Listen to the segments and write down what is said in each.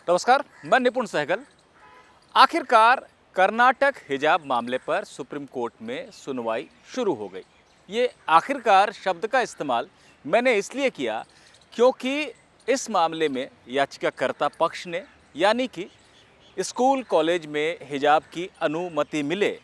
नमस्कार, मैं निपुण सहगल। आखिरकार कर्नाटक हिजाब मामले पर सुप्रीम कोर्ट में सुनवाई शुरू हो गई। ये आखिरकार शब्द का इस्तेमाल मैंने इसलिए किया क्योंकि इस मामले में याचिकाकर्ता पक्ष ने यानी कि स्कूल कॉलेज में हिजाब की अनुमति मिले,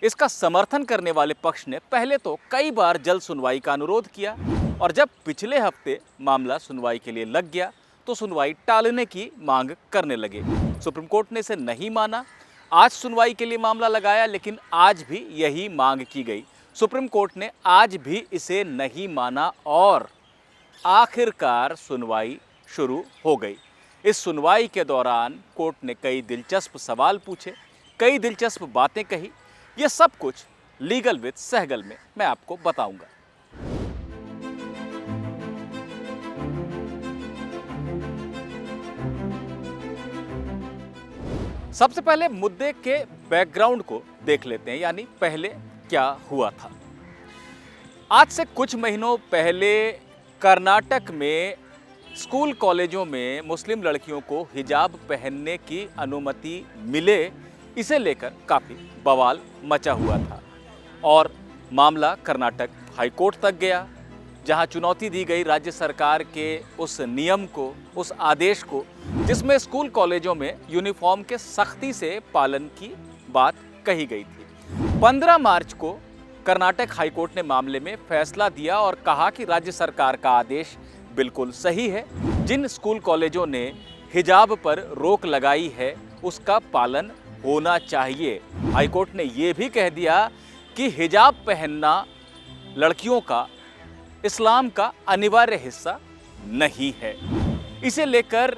इसका समर्थन करने वाले पक्ष ने पहले तो कई बार जल्द सुनवाई का अनुरोध किया और जब पिछले हफ्ते मामला सुनवाई के लिए लग गया तो सुनवाई टालने की मांग करने लगे। सुप्रीम कोर्ट ने इसे नहीं माना। आज सुनवाई के लिए मामला लगाया, लेकिन आज भी यही मांग की गई। सुप्रीम कोर्ट ने आज भी इसे नहीं माना और आखिरकार सुनवाई शुरू हो गई। इस सुनवाई के दौरान कोर्ट ने कई दिलचस्प सवाल पूछे, कई दिलचस्प बातें कही। ये सब कुछ लीगल विद सहगल में मैं आपको बताऊंगा। सबसे पहले मुद्दे के बैकग्राउंड को देख लेते हैं, यानी पहले क्या हुआ था। आज से कुछ महीनों पहले कर्नाटक में स्कूल कॉलेजों में मुस्लिम लड़कियों को हिजाब पहनने की अनुमति मिले, इसे लेकर काफ़ी बवाल मचा हुआ था और मामला कर्नाटक हाईकोर्ट तक गया, जहां चुनौती दी गई राज्य सरकार के उस नियम को, उस आदेश को जिसमें स्कूल कॉलेजों में यूनिफॉर्म के सख्ती से पालन की बात कही गई थी। 15 मार्च को कर्नाटक हाईकोर्ट ने मामले में फैसला दिया और कहा कि राज्य सरकार का आदेश बिल्कुल सही है। जिन स्कूल कॉलेजों ने हिजाब पर रोक लगाई है उसका पालन होना चाहिए। हाईकोर्ट ने यह भी कह दिया कि हिजाब पहनना लड़कियों का इस्लाम का अनिवार्य हिस्सा नहीं है। इसे लेकर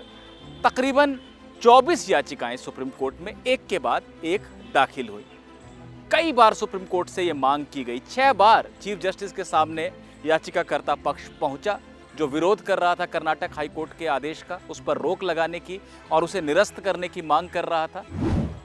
तकरीबन 24 याचिकाएं सुप्रीम कोर्ट में एक के बाद एक दाखिल हुई। कई बार सुप्रीम कोर्ट से यह मांग की गई। 6 बार चीफ जस्टिस के सामने याचिकाकर्ता पक्ष पहुंचा, जो विरोध कर रहा था कर्नाटक हाईकोर्ट के आदेश का, उस पर रोक लगाने की और उसे निरस्त करने की मांग कर रहा था।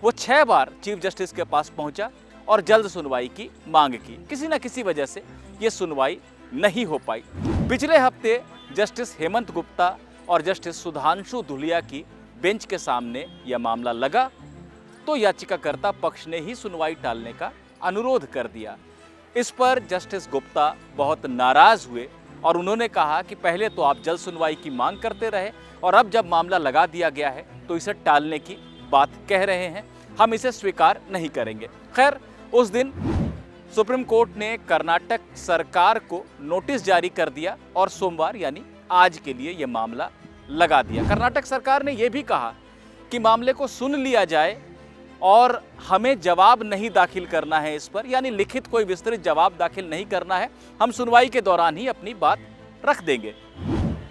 वो 6 बार चीफ जस्टिस के पास पहुंचा और जल्द सुनवाई की मांग की। किसी न किसी वजह से यह सुनवाई नहीं हो पाई। पिछले हफ्ते जस्टिस हेमंत गुप्ता और जस्टिस सुधांशु धुलिया की बेंच के सामने यह मामला लगा तो याचिकाकर्ता पक्ष ने ही सुनवाई टालने का अनुरोध कर दिया। इस पर जस्टिस गुप्ता बहुत नाराज हुए और उन्होंने कहा कि पहले तो आप जल्द सुनवाई की मांग करते रहे और अब जब मामला लगा दिया गया है तो इसे टालने की बात कह रहे हैं, हम इसे स्वीकार नहीं करेंगे। खैर, उस दिन सुप्रीम कोर्ट ने कर्नाटक सरकार को नोटिस जारी कर दिया और सोमवार यानी आज के लिए यह मामला लगा दिया। कर्नाटक सरकार ने यह भी कहा कि मामले को सुन लिया जाए और हमें जवाब नहीं दाखिल करना है इस पर, यानी लिखित कोई विस्तृत जवाब दाखिल नहीं करना है। हम सुनवाई के दौरान ही अपनी बात रख देंगे।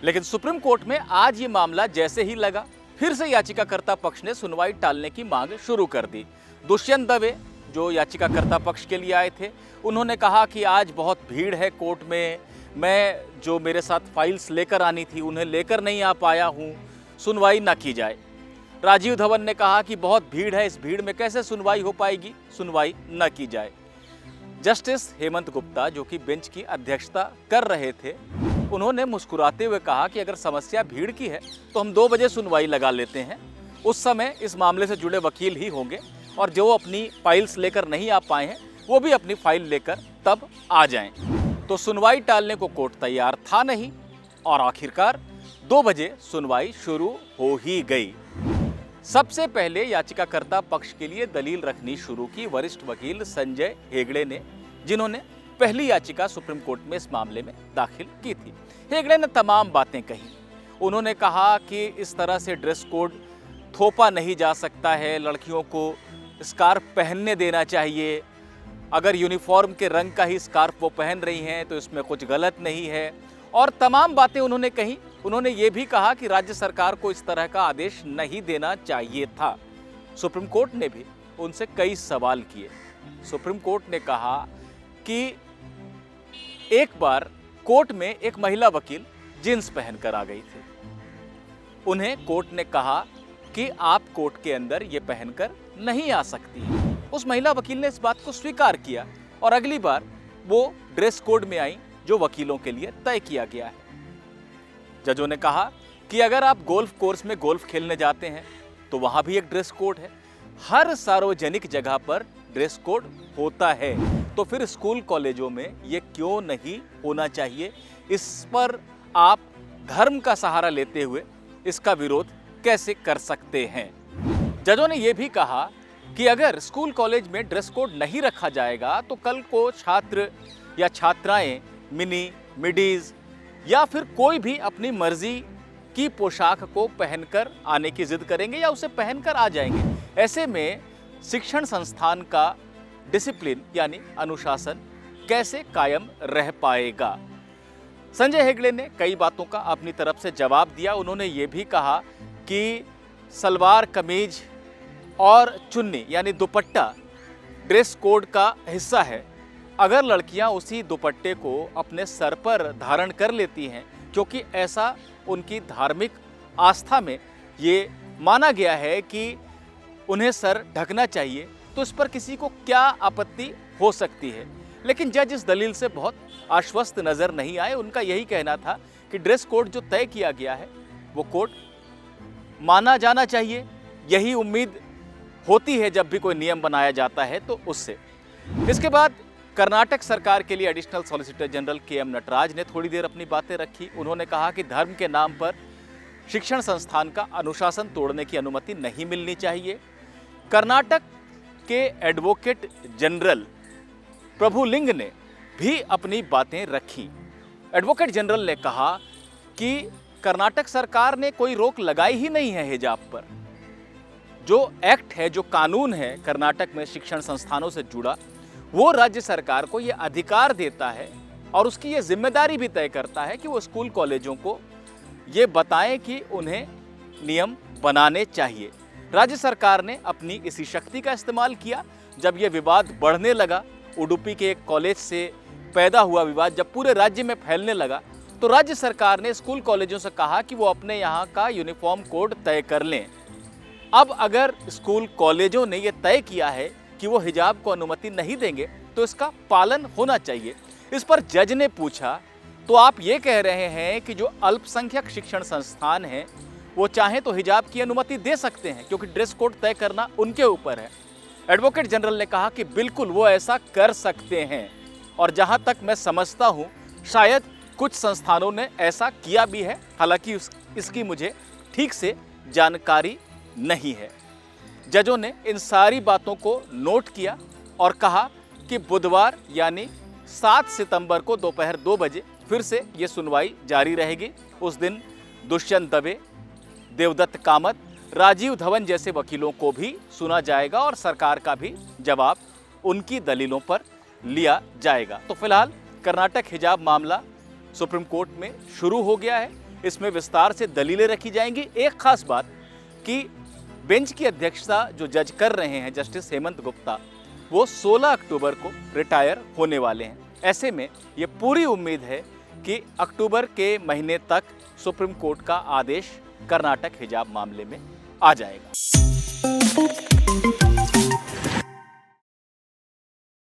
लेकिन सुप्रीम कोर्ट में आज ये मामला जैसे ही लगा, फिर से याचिकाकर्ता पक्ष ने सुनवाई टालने की मांग शुरू कर दी। दुष्यंत दवे जो याचिकाकर्ता पक्ष के लिए आए थे, उन्होंने कहा कि आज बहुत भीड़ है कोर्ट में, मैं जो मेरे साथ फाइल्स लेकर आनी थी उन्हें लेकर नहीं आ पाया हूं, सुनवाई ना की जाए। राजीव धवन ने कहा कि बहुत भीड़ है, इस भीड़ में कैसे सुनवाई हो पाएगी, सुनवाई न की जाए। जस्टिस हेमंत गुप्ता जो कि बेंच की अध्यक्षता कर रहे थे, उन्होंने मुस्कुराते हुए कहा कि अगर समस्या भीड़ की है तो हम 2 बजे सुनवाई लगा लेते हैं। उस समय इस मामले से जुड़े वकील ही होंगे और जो अपनी फाइल्स लेकर नहीं आ पाए हैं वो भी अपनी फाइल लेकर तब आ जाएं। तो सुनवाई टालने को कोर्ट तैयार था नहीं और आखिरकार 2 बजे सुनवाई शुरू हो ही गई। सबसे पहले याचिकाकर्ता पक्ष के लिए दलील रखनी शुरू की वरिष्ठ वकील संजय हेगड़े ने, जिन्होंने पहली याचिका सुप्रीम कोर्ट में इस मामले में दाखिल की थी। हेगड़े ने तमाम बातें कही। उन्होंने कहा कि इस तरह से ड्रेस कोड थोपा नहीं जा सकता है, लड़कियों को स्कार्फ पहनने देना चाहिए, अगर यूनिफॉर्म के रंग का ही स्कार्फ वो पहन रही हैं तो इसमें कुछ गलत नहीं है, और तमाम बातें उन्होंने कही। उन्होंने ये भी कहा कि राज्य सरकार को इस तरह का आदेश नहीं देना चाहिए था। सुप्रीम कोर्ट ने भी उनसे कई सवाल किए। सुप्रीम कोर्ट ने कहा कि एक बार कोर्ट में एक महिला वकील जींस पहनकर आ गई थी। उन्हें कोर्ट ने कहा कि आप कोर्ट के अंदर ये पहनकर नहीं आ सकती। उस महिला वकील ने इस बात को स्वीकार किया और अगली बार वो ड्रेस कोड में आई जो वकीलों के लिए तय किया गया है। जजों ने कहा कि अगर आप गोल्फ कोर्स में गोल्फ खेलने जाते हैं तो वहां भी एक ड्रेस कोड है। हर सार्वजनिक जगह पर ड्रेस कोड होता है, तो फिर स्कूल कॉलेजों में ये क्यों नहीं होना चाहिए? इस पर आप धर्म का सहारा लेते हुए इसका विरोध कैसे कर सकते हैं? जजों ने यह भी कहा कि अगर स्कूल कॉलेज में ड्रेस कोड नहीं रखा जाएगा तो कल को छात्र या छात्राएं मिनी, मिडीज या फिर कोई भी अपनी मर्जी की पोशाक को पहनकर आने की जिद करेंगे या उसे पहनकर आ जाएंगे। ऐसे में शिक्षण संस्थान का डिसिप्लिन यानी अनुशासन कैसे कायम रह पाएगा? संजय हेगड़े ने कई बातों का अपनी तरफ से जवाब दिया। उन्होंने ये भी कहा कि सलवार कमीज और चुन्नी यानी दुपट्टा ड्रेस कोड का हिस्सा है। अगर लड़कियां उसी दुपट्टे को अपने सर पर धारण कर लेती हैं, क्योंकि ऐसा उनकी धार्मिक आस्था में ये माना गया है कि उन्हें सर ढकना चाहिए, तो इस पर किसी को क्या आपत्ति हो सकती है? लेकिन जज इस दलील से बहुत आश्वस्त नजर नहीं आए। उनका यही कहना था कि ड्रेस कोड जो तय किया गया है वो कोड माना जाना चाहिए। यही उम्मीद होती है जब भी कोई नियम बनाया जाता है तो उससे। इसके बाद कर्नाटक सरकार के लिए additional solicitor general K M. Nataraj ने थोड़ी देर अपनी बातें रखी। उन्होंने कहा कि धर्म के नाम पर शिक्षण संस्थान का अनुशासन तोड़ने की अनुमति नहीं मिलनी चाहिए। कर्नाटक के एडवोकेट जनरल प्रभुलिंग ने भी अपनी बातें रखी। एडवोकेट जनरल ने कहा कि कर्नाटक सरकार ने कोई रोक लगाई ही नहीं है हिजाब पर। जो एक्ट है, जो कानून है कर्नाटक में शिक्षण संस्थानों से जुड़ा, वो राज्य सरकार को ये अधिकार देता है और उसकी ये जिम्मेदारी भी तय करता है कि वो स्कूल कॉलेजों को ये बताएं कि उन्हें नियम बनाने चाहिए। राज्य सरकार ने अपनी इसी शक्ति का इस्तेमाल किया। जब ये विवाद बढ़ने लगा, उडुपी के एक कॉलेज से पैदा हुआ विवाद जब पूरे राज्य में फैलने लगा, तो राज्य सरकार ने स्कूल कॉलेजों से कहा कि वो अपने यहाँ का यूनिफॉर्म कोड तय कर लें। अब अगर स्कूल कॉलेजों ने यह तय किया है कि वो हिजाब को अनुमति नहीं देंगे तो इसका पालन होना चाहिए। इस पर जज ने पूछा, तो आप ये कह रहे हैं कि जो अल्पसंख्यक शिक्षण संस्थान हैं वो चाहें तो हिजाब की अनुमति दे सकते हैं क्योंकि ड्रेस कोड तय करना उनके ऊपर है? एडवोकेट जनरल ने कहा कि बिल्कुल वो ऐसा कर सकते हैं और जहां तक मैं समझता हूं शायद कुछ संस्थानों ने ऐसा किया भी है, हालांकि इसकी मुझे ठीक से जानकारी नहीं है। जजों ने इन सारी बातों को नोट किया और कहा कि बुधवार यानी 7 सितंबर को दोपहर 2 बजे फिर से ये सुनवाई जारी रहेगी। उस दिन दुष्यंत दवे, देवदत्त कामत, राजीव धवन जैसे वकीलों को भी सुना जाएगा और सरकार का भी जवाब उनकी दलीलों पर लिया जाएगा। तो फिलहाल कर्नाटक हिजाब मामला सुप्रीम कोर्ट में शुरू हो गया है। इसमें विस्तार से दलीलें रखी जाएंगी। एक खास बात कि बेंच की अध्यक्षता जो जज कर रहे हैं जस्टिस हेमंत गुप्ता, वो 16 अक्टूबर को रिटायर होने वाले हैं। ऐसे में ये पूरी उम्मीद है कि अक्टूबर के महीने तक सुप्रीम कोर्ट का आदेश कर्नाटक हिजाब मामले में आ जाएगा।